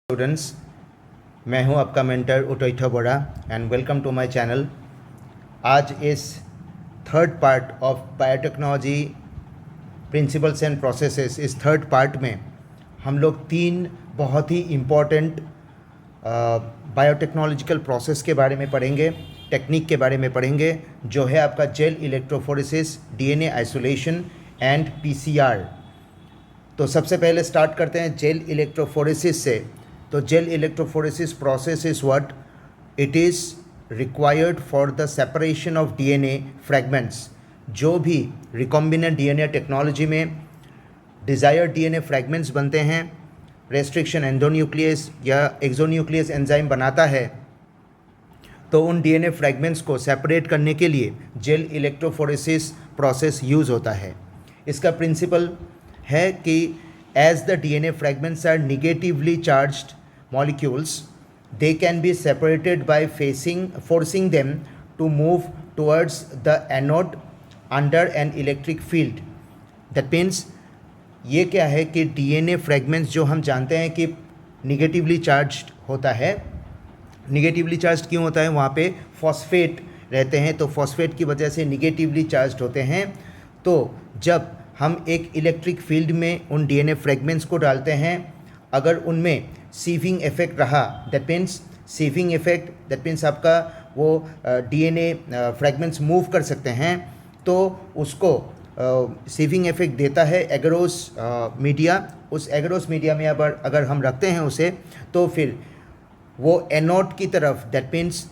Students, मैं हूं आपका मेंटर उटोइठा Bora and welcome to my channel. आज इस third part of biotechnology principles and processes, इस थर्ड पार्ट में हम लोग तीन बहुत ही इम्पॉर्टेंट बायोटेक्नोलॉजिकल प्रोसेस के बारे में पढ़ेंगे, टेक्निक के बारे में पढ़ेंगे, जो है आपका gel electrophoresis, DNA isolation and PCR. तो सबसे पहले स्टार्ट करते हैं जेल इलेक्ट्रोफोरेसिस से। तो gel electrophoresis process is what it is required for the separation of DNA fragments. जो भी रिकॉम्बिनेंट डीएनए टेक्नोलॉजी में डिज़ायर्ड डीएनए फ्रैगमेंट्स बनते हैं, रेस्ट्रिक्शन एंडोन्यूक्लियस या एक्सोन्यूक्लियस एंजाइम बनाता है, तो उन डीएनए फ्रैगमेंट्स को सेपरेट करने के लिए जेल इलेक्ट्रोफोरेसिस प्रोसेस यूज़ होता है। इसका प्रिंसिपल है कि as the DNA fragments are negatively charged molecules, they can be separated by forcing them to move towards the anode under an electric field. That means ये क्या है कि DNA fragments जो हम जानते हैं कि negatively charged होता है, negatively charged क्यों होता है? वहाँ पे फॉस्फेट रहते हैं, तो फॉस्फेट की वजह से negatively charged होते हैं। तो जब हम एक इलेक्ट्रिक फील्ड में उन डीएनए फ्रैगमेंट्स को डालते हैं, अगर उनमें सीविंग इफेक्ट रहा, that means sieving effect, that means आपका वो डीएनए फ्रैगमेंट्स मूव कर सकते हैं, तो उसको सीविंग इफेक्ट देता है एगरोस मीडिया। उस एगरोस मीडिया में अगर हम रखते हैं उसे, तो फिर वो एनोड की तरफ, दैट मीन्स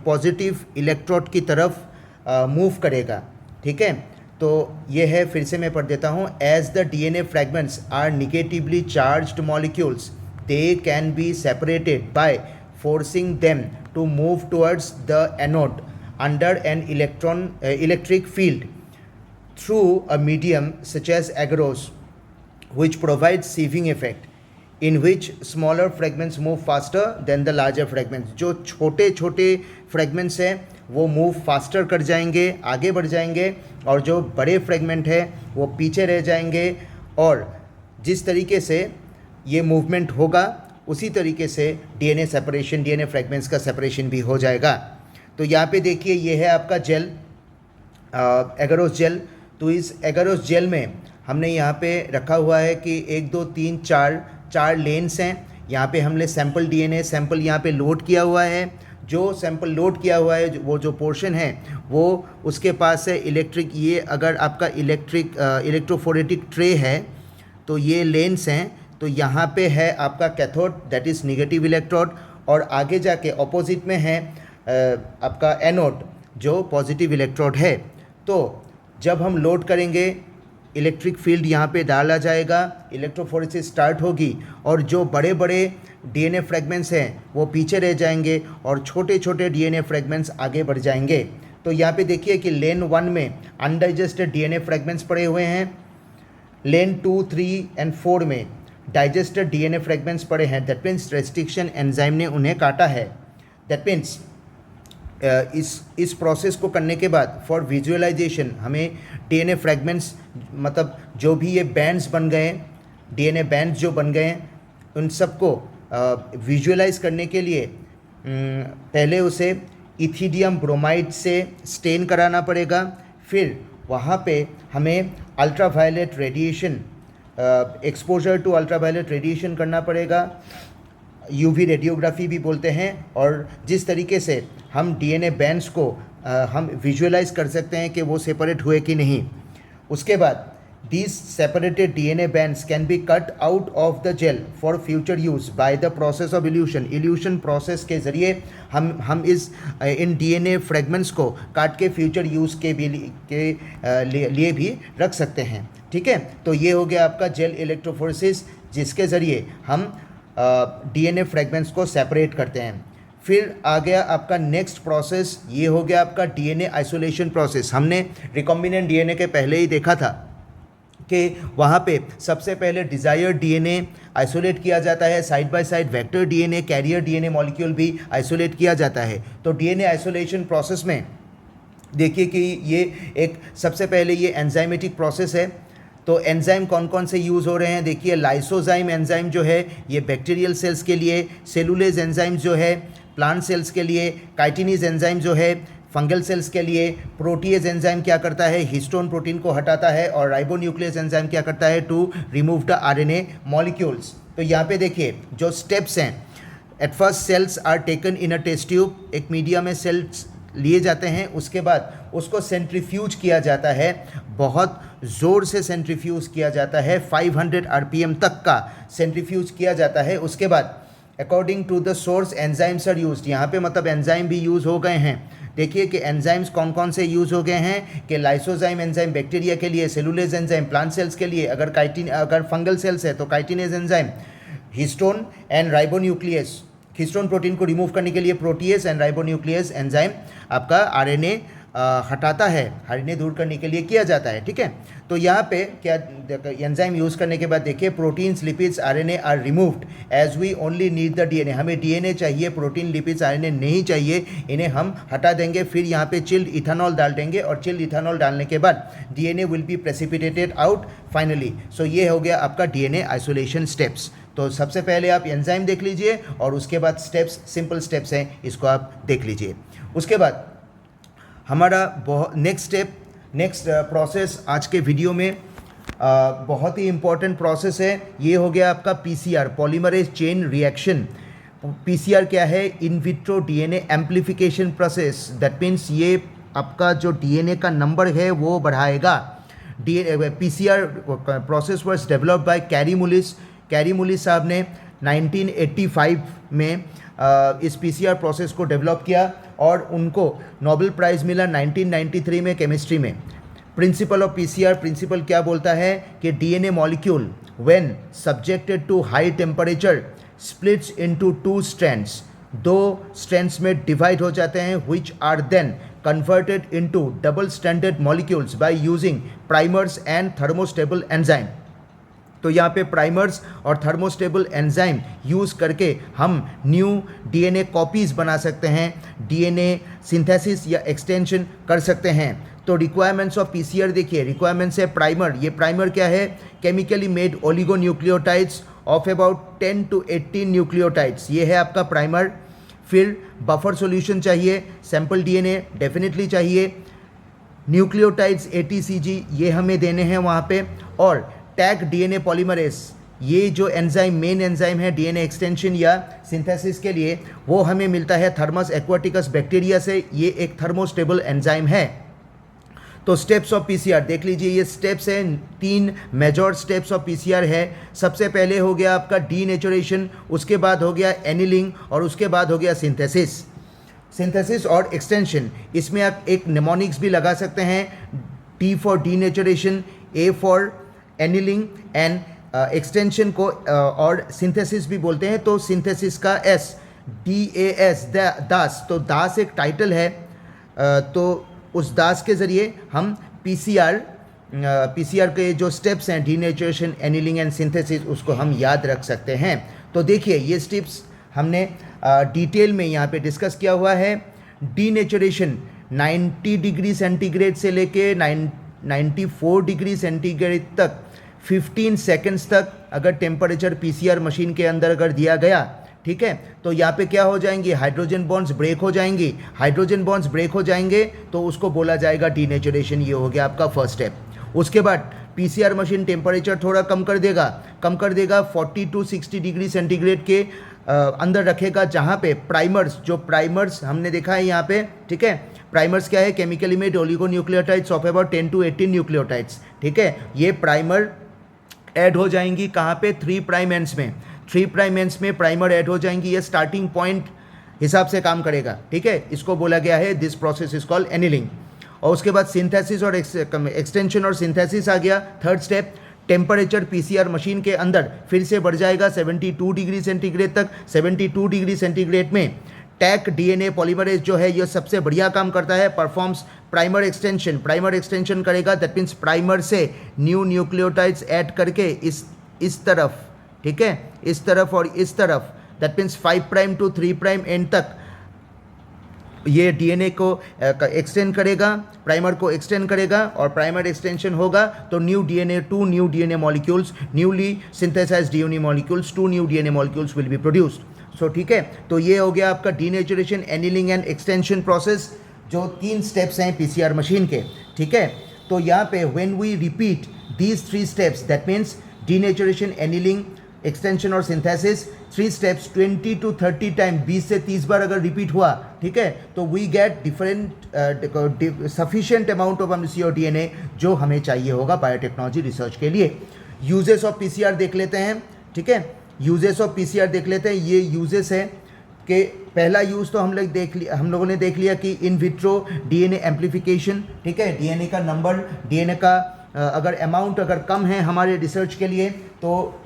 पॉजिटिव इलेक्ट्रोड की तरफ मूव करेगा। ठीक है, तो ये है, फिर से मैं पढ़ देता हूँ। As the DNA fragments are negatively charged molecules, they can be separated by forcing them to move towards the anode under an electric field through a medium such as agarose, which provides sieving effect in which smaller fragments move faster than the larger fragments. जो छोटे छोटे fragments हैं वो move faster कर जाएंगे, आगे बढ़ जाएंगे, और जो बड़े फ्रैगमेंट है वो पीछे रह जाएंगे। और जिस तरीके से ये मूवमेंट होगा उसी तरीके से डीएनए सेपरेशन, डीएनए फ्रैगमेंट्स का सेपरेशन भी हो जाएगा। तो यहाँ पे देखिए, ये है आपका जेल, एगरोस जेल। तो इस एगरोस जेल में हमने यहाँ पे रखा हुआ है कि 1 2 3 4 लेन्स हैं। यहाँ पे हमने सैम्पल डीएनए सैंपल यहाँ पे लोड किया हुआ है। जो सैंपल लोड किया हुआ है, वो जो पोर्शन है वो उसके पास है इलेक्ट्रिक, ये अगर आपका इलेक्ट्रोफोरेटिक ट्रे है तो ये लेंस हैं। तो यहाँ पे है आपका cathode, that is negative electrode, और आगे जाके ऑपोजिट में है आपका एनोड जो पॉजिटिव इलेक्ट्रोड है। तो जब हम लोड करेंगे, इलेक्ट्रिक फील्ड यहाँ पे डाला जाएगा, इलेक्ट्रोफोरेसिस स्टार्ट होगी, और जो बड़े बड़े डीएनए फ्रैगमेंट्स हैं वो पीछे रह जाएंगे और छोटे छोटे डीएनए फ्रैगमेंट्स आगे बढ़ जाएंगे। तो यहाँ पे देखिए कि लेन 1 में अनडाइजेस्टेड डीएनए फ्रैगमेंट्स पड़े हुए हैं, लेन 2 3 एंड 4 में डाइजेस्टेड डीएनए फ्रैगमेंट्स पड़े हैं। दैट मीन्स रेस्ट्रिक्शन एंजाइम ने उन्हें काटा है। दैट मीन्स इस प्रोसेस को करने के बाद फॉर विजुअलाइजेशन हमें डीएनए फ्रैगमेंट्स, मतलब जो भी ये बैंड्स बन गए, डीएनए बैंड्स जो बन गए, उन सबको विजुअलाइज करने के लिए पहले उसे इथिडियम ब्रोमाइड से स्टेन कराना पड़ेगा। फिर वहाँ पे हमें ultraviolet radiation, exposure to ultraviolet radiation करना पड़ेगा, यूवी रेडियोग्राफी भी बोलते हैं। और जिस तरीके से हम डीएनए बैंड्स को हम विजुअलाइज कर सकते हैं कि वो सेपरेट हुए कि नहीं। उसके बाद these separated DNA bands can be cut out of the gel for future use by the process of elution. Elution process के ज़रिए हम इन DNA fragments को काट के फ्यूचर यूज़ के लिए भी रख सकते हैं। ठीक है, तो ये हो गया आपका जेल इलेक्ट्रोफोरेसिस, जिसके ज़रिए हम DNA फ्रैगमेंट्स को सेपरेट करते हैं। फिर आ गया आपका नेक्स्ट प्रोसेस, ये हो गया आपका डीएनए आइसोलेशन प्रोसेस। हमने रिकॉम्बिनेंट डीएनए के पहले ही देखा था कि वहाँ पे सबसे पहले डिज़ायर्ड डीएनए आइसोलेट किया जाता है, side by side vector DNA, carrier DNA molecule भी आइसोलेट किया जाता है। तो डीएनए आइसोलेशन प्रोसेस में देखिए कि ये एक सबसे पहले ये एंजाइमेटिक प्रोसेस है। तो एंजाइम कौन कौन से यूज़ हो रहे हैं देखिए, लाइसोजाइम एंजाइम जो है ये बैक्टीरियल सेल्स के लिए, सेलुलेज एंजाइम जो है प्लांट सेल्स के लिए, काइटिनीज एंजाइम जो है फंगल सेल्स के लिए, प्रोटीएज एंजाइम क्या करता है, हिस्टोन प्रोटीन को हटाता है, और राइबोन्यूक्लियस एंजाइम क्या करता है, to remove the RNA molecules. तो यहाँ पे देखिए जो स्टेप्स हैं, at first cells are taken in a test tube, एक मीडिया में सेल्स लिए जाते हैं, उसके बाद उसको सेंट्रीफ्यूज किया जाता है, बहुत ज़ोर से सेंट्रीफ्यूज किया जाता है, 500 आरपीएम तक का सेंट्रीफ्यूज किया जाता है। उसके बाद according to the source enzymes are used, यहाँ पे मतलब एंजाइम भी यूज़ हो गए हैं। देखिए कि एंजाइम्स कौन कौन से यूज़ हो गए हैं, कि लाइसोजाइम एंजाइम बैक्टीरिया के लिए, सेलुलेज एंजाइम प्लांट सेल्स के लिए, अगर फंगल सेल्स है तो chitinase enzyme, histone and ribonuclease, histone protein को रिमूव करने के लिए प्रोटीएस एंड राइबोन्यूक्लियस एंजाइम आपका आरएनए हटाता है, आरएनए दूर करने के लिए किया जाता है, ठीक है। तो यहाँ पे क्या एंजाइम यूज़ करने के बाद देखिए, proteins lipids RNA are removed as we only need the DNA, हमें डीएनए चाहिए, प्रोटीन लिपिड्स आरएनए नहीं चाहिए, इन्हें हम हटा देंगे। फिर यहाँ पे चिल्ड इथेनॉल डाल देंगे, और चिल्ड इथेनॉल डालने के बाद DNA will be precipitated out finally. So ये हो गया आपका डीएनए आइसोलेशन स्टेप्स। तो सबसे पहले आप एंजाइम देख लीजिए, और उसके बाद स्टेप्स, सिंपल स्टेप्स हैं, इसको आप देख लीजिए। उसके बाद हमारा नेक्स्ट प्रोसेस आज के वीडियो में बहुत ही इम्पॉर्टेंट प्रोसेस है, ये हो गया आपका PCR, polymerase chain reaction. PCR क्या है, in vitro DNA amplification process, that means ये आपका जो डीएनए का नंबर है वो बढ़ाएगा। PCR process was developed by carry मुलिस साहब ने 1985 में इस पीसीआर प्रोसेस को डेवलप किया, और उनको नोबेल प्राइज़ मिला 1993 में केमिस्ट्री में। प्रिंसिपल ऑफ पीसीआर, प्रिंसिपल क्या बोलता है कि DNA molecule when subjected to high temperature splits into 2 strands, 2 strands में डिवाइड हो जाते हैं, which are then converted into double stranded molecules by using primers and thermostable enzyme. तो यहाँ पे प्राइमर्स और थर्मोस्टेबल एंजाइम यूज़ करके हम न्यू डीएनए कॉपीज़ बना सकते हैं, डीएनए सिंथेसिस या एक्सटेंशन कर सकते हैं। तो रिक्वायरमेंट्स ऑफ पीसीआर देखिए, रिक्वायरमेंट्स है प्राइमर, ये प्राइमर क्या है, chemically made oligonucleotides of about 10 to 18 nucleotides, ये है आपका प्राइमर। फिर बफर सॉल्यूशन चाहिए, सैंपल डीएनए डेफिनेटली चाहिए, न्यूक्लियोटाइड्स ATCG ये हमें देने हैं वहाँ पे, और टैग डीएनए पॉलीमरेज, ये जो एंजाइम मेन एंजाइम है डीएनए एक्सटेंशन या सिंथेसिस के लिए, वो हमें मिलता है थर्मस एक्वाटिकस बैक्टीरिया से, ये एक थर्मोस्टेबल एंजाइम है। तो स्टेप्स ऑफ पीसीआर देख लीजिए, ये स्टेप्स हैं, 3 मेजर स्टेप्स ऑफ पीसीआर है। सबसे पहले हो गया आपका डीनेचुरेशन, उसके बाद हो गया एनिलिंग, और उसके बाद हो गया सिंथेसिस और एक्सटेंशन। इसमें आप एक निमोनिक्स भी लगा सकते हैं, D for denaturation, A for annealing and extension को और सिंथेसिस भी बोलते हैं। तो सिंथेसिस का S, DAS, दास, तो दास एक टाइटल है, तो उस दास के ज़रिए हम पीसीआर के जो स्टेप्स हैं, डीनेचुरेशन, एनिलिंग एंड सिंथेसिस, उसको हम याद रख सकते हैं। तो देखिए ये स्टेप्स हमने डिटेल में यहाँ पे डिस्कस किया हुआ है। डीनेचुरेशन 90 डिग्री सेंटीग्रेड से लेके 94 डिग्री सेंटीग्रेड तक 15 सेकंड्स तक अगर टेम्परेचर पीसीआर मशीन के अंदर अगर दिया गया, ठीक है, तो यहाँ पे क्या हो जाएंगे, हाइड्रोजन बॉन्ड्स ब्रेक हो जाएंगी। हाइड्रोजन बॉन्ड्स ब्रेक हो जाएंगे तो उसको बोला जाएगा डीनेचुरेशन, ये हो गया आपका फर्स्ट स्टेप। उसके बाद पीसीआर मशीन टेम्परेचर थोड़ा कम कर देगा 40 to 60 डिग्री सेंटीग्रेड के अंदर रखेगा, जहाँ पे प्राइमर्स हमने देखा है यहाँ पे, ठीक है। प्राइमर्स क्या है, chemically made oligonucleotides of about 10 to 18 nucleotides, ठीक है। ये प्राइमर ऐड हो जाएंगी कहाँ पे, 3 प्राइम एंड्स में, 3 प्राइम एंड्स में प्राइमर ऐड हो जाएंगी। ये स्टार्टिंग पॉइंट हिसाब से काम करेगा, ठीक है। इसको बोला गया है, this process is called annealing. और उसके बाद सिंथेसिस और एक्सटेंशन और सिंथेसिस आ गया, third step. Temperature PCR machine के अंदर फिर से बढ़ जाएगा 72 डिग्री सेंटीग्रेड तक। 72 डिग्री सेंटीग्रेड में टैक डीएनए पॉलीमरेज जो है ये सबसे बढ़िया काम करता है, परफॉर्म्स प्राइमर एक्सटेंशन करेगा। दैट मीन्स प्राइमर से न्यू न्यूक्लियोटाइड्स ऐड करके इस तरफ, ठीक है, इस तरफ और इस तरफ, that means 5 prime to 3 prime and तक ये डीएनए को एक्सटेंड करेगा, प्राइमर को एक्सटेंड करेगा, और प्राइमर एक्सटेंशन होगा तो new DNA, 2 new DNA molecules, newly synthesised DNA molecules, 2 new DNA molecules will be produced. So ठीक है, तो ये हो गया आपका denaturation, annealing and extension process, जो 3 स्टेप्स हैं पीसीआर मशीन के। ठीक है, तो यहाँ पे when we repeat these 3 steps, that means denaturation, annealing, extension और सिंथेसिस, 3 स्टेप्स 20 to 30 टाइम, 20 से 30 बार अगर रिपीट हुआ, ठीक है, तो we get different sufficient amount of एमसीओ डीएनए जो हमें चाहिए होगा बायोटेक्नोलॉजी रिसर्च के लिए। यूजेस ऑफ पीसीआर देख लेते हैं। ठीक है, यूजेस ऑफ पीसीआर देख लेते हैं। ये यूजेस है कि पहला यूज़ तो हम लोगों ने देख लिया कि इन विट्रो डीएनए एम्प्लीफिकेशन। ठीक है, डीएनए का नंबर, डीएनए का अगर अमाउंट अगर कम है हमारे रिसर्च के लिए, तो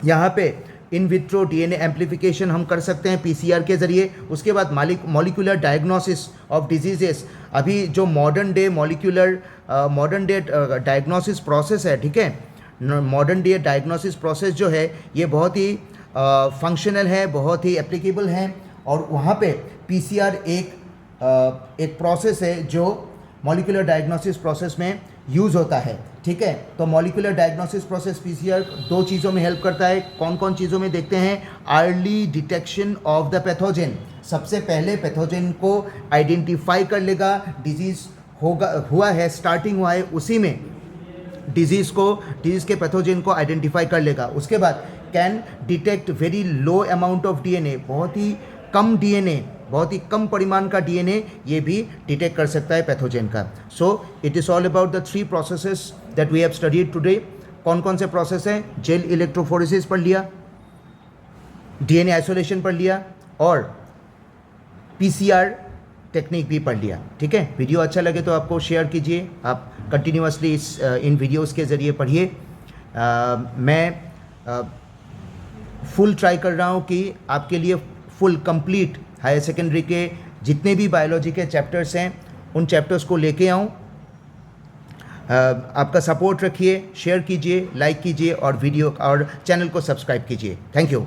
यहाँ पे इन विट्रो डीएनए एम्प्लीफिकेशन हम कर सकते हैं पीसीआर के ज़रिए। उसके बाद मॉलिक्यूलर डायग्नोसिस ऑफ डिजीजेस, अभी जो मॉडर्न डे डायग्नोसिस प्रोसेस है, ठीक है, मॉडर्न डे डायग्नोसिस प्रोसेस जो है ये बहुत ही फंक्शनल है, बहुत ही एप्लीकेबल है, और वहाँ पे पीसीआर एक प्रोसेस है जो मॉलिक्यूलर डायग्नोसिस प्रोसेस में यूज़ होता है। ठीक है, तो मॉलिक्यूलर डायग्नोसिस प्रोसेस पीसीआर 2 चीज़ों में हेल्प करता है। कौन कौन चीज़ों में देखते हैं? Early detection of the pathogen, सबसे पहले पैथोजन को आइडेंटिफाई कर लेगा, डिजीज़ हुआ है, स्टार्टिंग हुआ है, उसी में डिजीज़ के पैथोजन को आइडेंटिफाई कर लेगा। उसके बाद can detect very low amount of DNA, बहुत ही कम परिमाण का डीएनए ये भी डिटेक्ट कर सकता है पैथोजन का। So it is all about the 3 processes that we have studied today. कौन कौन से प्रोसेस हैं? जेल इलेक्ट्रोफोरेसिस पढ़ लिया, डीएनए आइसोलेशन पढ़ लिया, और पीसीआर टेक्निक भी पढ़ लिया। ठीक है, वीडियो अच्छा लगे तो आपको शेयर कीजिए, आप कंटिन्यूसली इन वीडियोज़ के ज़रिए पढ़िए। मैं फुल ट्राई कर रहा हूँ कि आपके लिए फुल कंप्लीट हायर सेकेंडरी के जितने भी बायोलॉजी के चैप्टर्स हैं उन चैप्टर्स को लेके आऊँ। आपका सपोर्ट रखिए, शेयर कीजिए, लाइक कीजिए, और वीडियो और चैनल को सब्सक्राइब कीजिए। Thank you.